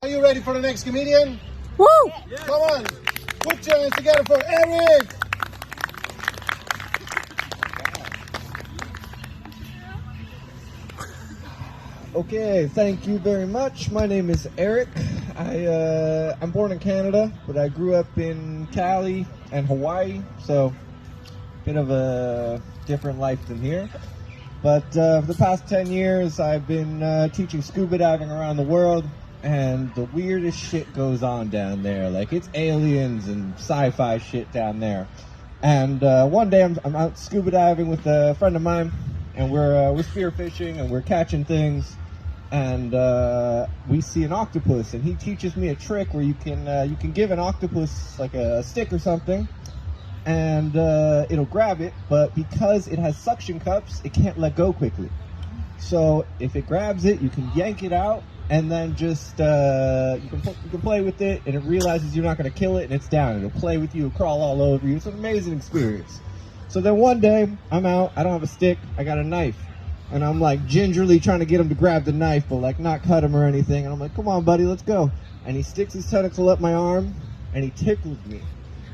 Are you ready for the next comedian? Woo! Yeah. Come on, put your hands together for Eric. Okay, thank you very much. My name is Eric. I'm born in Canada, but I grew up in Cali and Hawaii, so bit of a different life than here. But for the past 10 years, I've been teaching scuba diving around the world, and the weirdest shit goes on down there. Like, it's aliens and sci-fi shit down there. And one day I'm out scuba diving with a friend of mine, and we're spearfishing and we're catching things. And we see an octopus, and he teaches me a trick where you can give an octopus like a stick or something, and it'll grab it, but because it has suction cups, it can't let go quickly. So if it grabs it, you can yank it out, and then just you can play with it, and it realizes you're not going to kill it, and it's down. It'll play with you, crawl all over you. It's an amazing experience. So then one day, I'm out, I don't have a stick, I got a knife. And I'm like gingerly trying to get him to grab the knife, but like not cut him or anything. And I'm like, come on, buddy, let's go. And he sticks his tentacle up my arm, and he tickles me.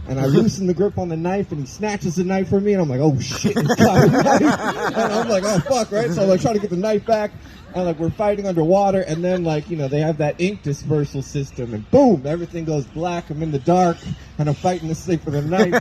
And I loosen the grip on the knife, and he snatches the knife from me. And I'm like, oh shit, he's got a knife. And I'm like, oh fuck, right? So I'm like trying to get the knife back. And like we're fighting underwater, and then like, you know, they have that ink dispersal system, and boom, everything goes black. I'm in the dark, and I'm fighting this thing for the knife.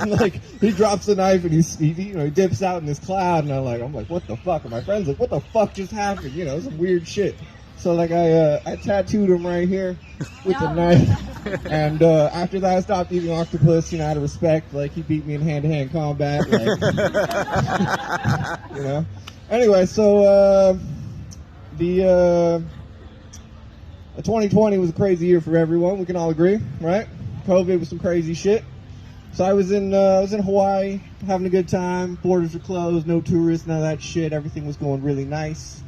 And like he drops the knife, and he dips out in this cloud, and I'm like, what the fuck? And my friend's like, what the fuck just happened? You know, some weird shit. So like I tattooed him right here with the knife, and after that I stopped eating octopus, you know, out of respect. Like he beat me in hand-to-hand combat, like, you know. Anyway, so the 2020 was a crazy year for everyone. We can all agree, right? COVID was some crazy shit. So I was in Hawaii, having a good time. Borders were closed, no tourists, none of that shit. Everything was going really nice.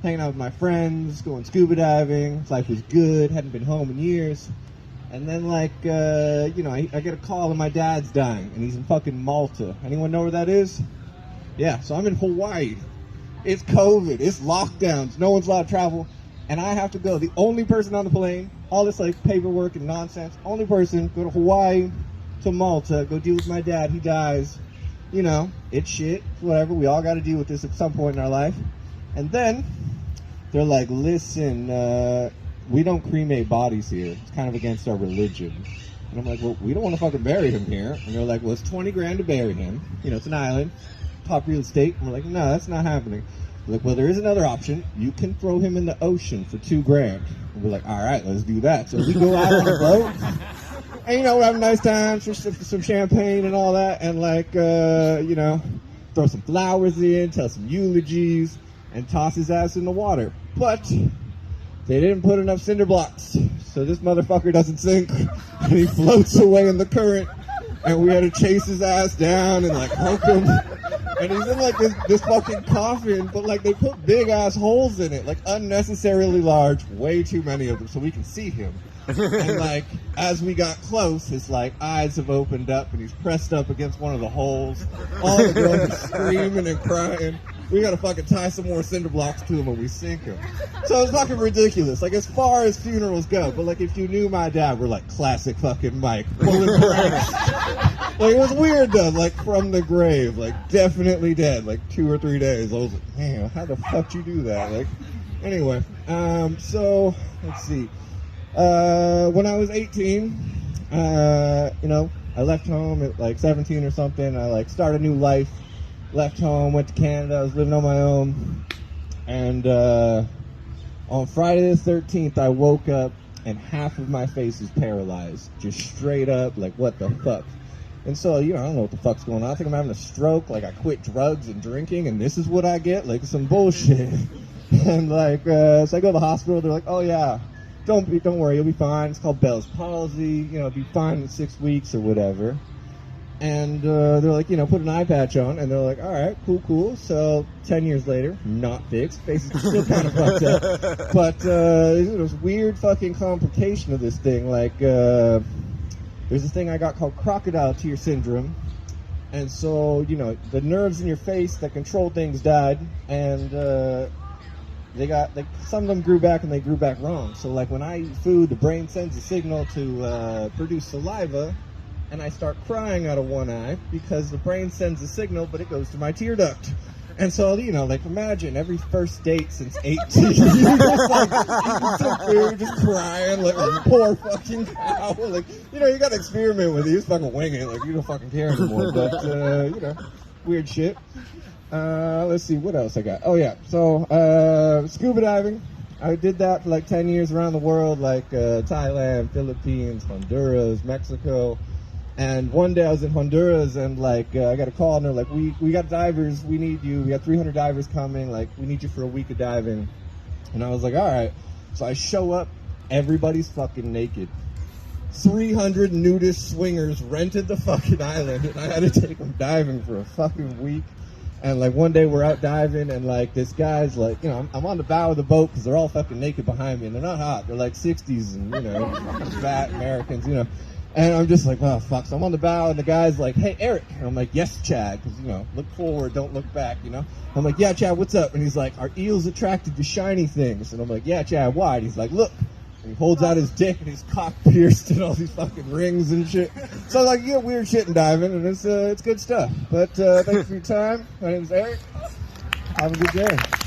Hanging out with my friends, going scuba diving. Life was good. Hadn't been home in years. And then, like, I get a call and my dad's dying, and he's in fucking Malta. Anyone know where that is? Yeah. So I'm in Hawaii. It's COVID. It's lockdowns. No one's allowed to travel. And I have to go. The only person on the plane, all this like paperwork and nonsense, only person, go to Hawaii to Malta, go deal with my dad. He dies. You know, it's shit. Whatever. We all got to deal with this at some point in our life. And then they're like, listen, we don't cremate bodies here. It's kind of against our religion. And I'm like, well, we don't want to fucking bury him here. And they're like, well, it's 20 grand to bury him. You know, it's an island. Top real estate. And we're like, no, that's not happening. We're like, well, there is another option. You can throw him in the ocean for $2 grand. And we're like, all right, let's do that. So we go out on a boat, and, you know, we're having nice times, some champagne and all that, and like, throw some flowers in, tell some eulogies, and toss his ass in the water. But they didn't put enough cinder blocks, so this motherfucker doesn't sink, and he floats away in the current, and we had to chase his ass down and like hook him. And he's in like this fucking coffin, but like they put big ass holes in it, like unnecessarily large, way too many of them, so we can see him. And like as we got close, his like eyes have opened up, and he's pressed up against one of the holes. All the girls are screaming and crying. We gotta fucking tie some more cinder blocks to him when we sink him. So it's fucking ridiculous. Like as far as funerals go, but like if you knew my dad, we're like classic fucking Mike, pulling pranks. Like, it was weird though, like from the grave, like definitely dead, like 2 or 3 days. I was like, man, how the fuck you do that? Like, anyway, so let's see. When I was 18, I left home at like 17 or something. I like started a new life, left home, went to Canada. I was living on my own, and on Friday the 13th, I woke up and half of my face was paralyzed, just straight up, like what the fuck. And so, I don't know what the fuck's going on. I think I'm having a stroke, like I quit drugs and drinking, and this is what I get? Like some bullshit. And like, so I go to the hospital, they're like, oh yeah, don't worry, you'll be fine. It's called Bell's palsy, be fine in 6 weeks or whatever. And they're like, put an eye patch on, and they're like, all right, cool. So 10 years later, not fixed, face is still kind of fucked up. But there's this weird fucking complication of this thing, like, there's this thing I got called crocodile tear syndrome. And so, the nerves in your face that control things died. And some of them grew back and they grew back wrong. So like when I eat food, the brain sends a signal to produce saliva, and I start crying out of one eye because the brain sends a signal, but it goes to my tear duct. And so, you know, like imagine every first date since 18, you're just like eating some food, just crying like a poor fucking cow. Like, you know, you gotta experiment with it. You just fucking wing it, like you don't fucking care anymore. But, you know, weird shit. Let's see, what else I got? Oh yeah, so scuba diving. I did that for like 10 years around the world, like Thailand, Philippines, Honduras, Mexico. And one day I was in Honduras and like I got a call and they're like, we got divers, we need you, we got 300 divers coming, like we need you for a week of diving. And I was like, all right. So I show up, everybody's fucking naked. 300 nudist swingers rented the fucking island and I had to take them diving for a fucking week. And like one day we're out diving and like this guy's like, you know, I'm on the bow of the boat because they're all fucking naked behind me and they're not hot. They're like 60s and, you know, fat Americans, you know. And I'm just like, oh, fuck. So I'm on the bow, and the guy's like, hey, Eric. And I'm like, yes, Chad. Because, you know, look forward, don't look back, you know. I'm like, yeah, Chad, what's up? And he's like, are eels attracted to shiny things? And I'm like, yeah, Chad, why? And he's like, look. And he holds out his dick, and his cock pierced and all these fucking rings and shit. So, like, you get weird shit in diving, and it's good stuff. But thanks for your time. My name's Eric. Have a good day.